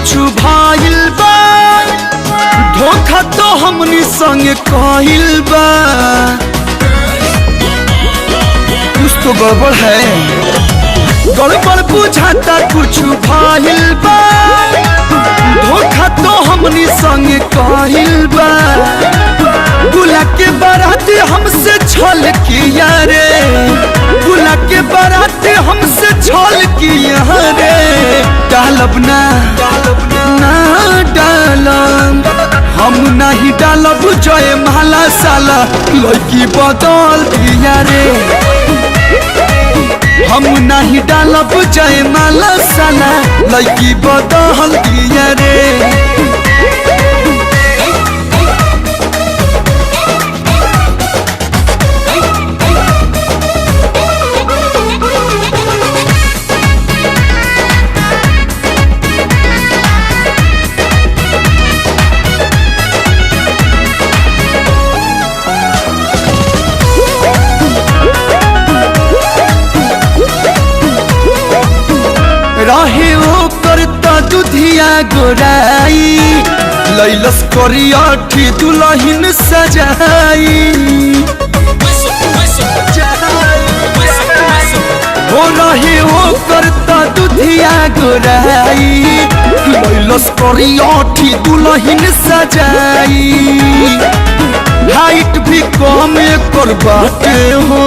कुछ भाइल बा, धोखा तो हमनी संग कहिल बा। कुछ तो गड़बड़ है, गड़बड़ बुझाता कुछ भाइल बा, धोखा तो हमनी संग कहिल बा। बुला के बारात हमसे छल किया रे, बुला के बारात हमसे छल किया रे। डालब ना ना डालब, हम नहीं डालब जय माला साला लड़की बदल दिया रे। हम नहीं डालब जय माला साला लड़की बदल दिया रे। रहे वो करता दुधिया गोराई, लैलस करियाठी दुल्हन सजाई। हो रहे वो करता दुधिया गोराई, लैलस करियाठी दुल्हन सजाई। हाइट भी कम कर बाटे हो,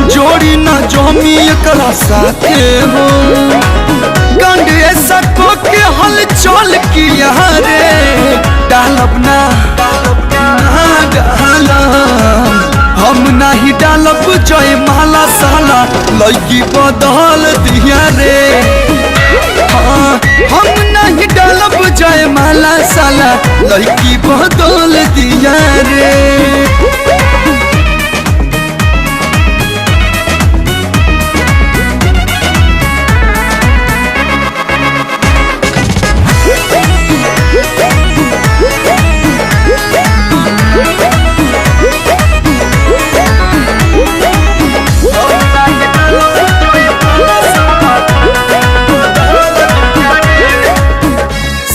जोड़ी न जमी एकरा साथे हो। गंड ऐसा को के हल चल किया रे। डालब ना डालब, हम नहीं डालब जय माला साला लड़की बदल दिया रे। हाँ, हम नहीं डालब जय माला साला लड़की बदल दिया रे।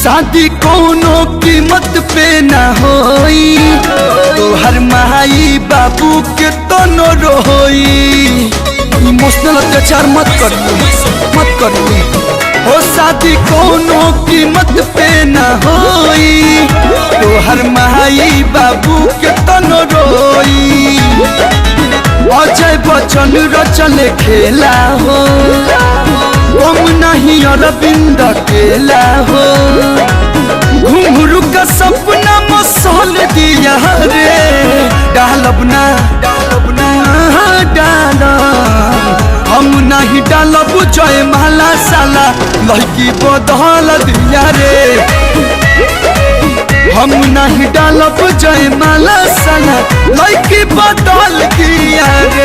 शादी कोनो कीमत पे न होई, तो हर माई बाबू के तो न रोई। इमोशनल अत्याचार मत कर हो। शादी कोनो कीमत पे न होई, तो हर माई बाबू के तो न रोई। अजय बच्चन रचल खेला हो, हम नहीं अरविंद अकेला हो। घुंघरू का सपना मसल दिया रे। डालब ना डालब, हम नहीं डालब जय माला साला लड़की बदल दिया रे। हम नहीं डालब जय माला साला लड़की बदल दिया रे।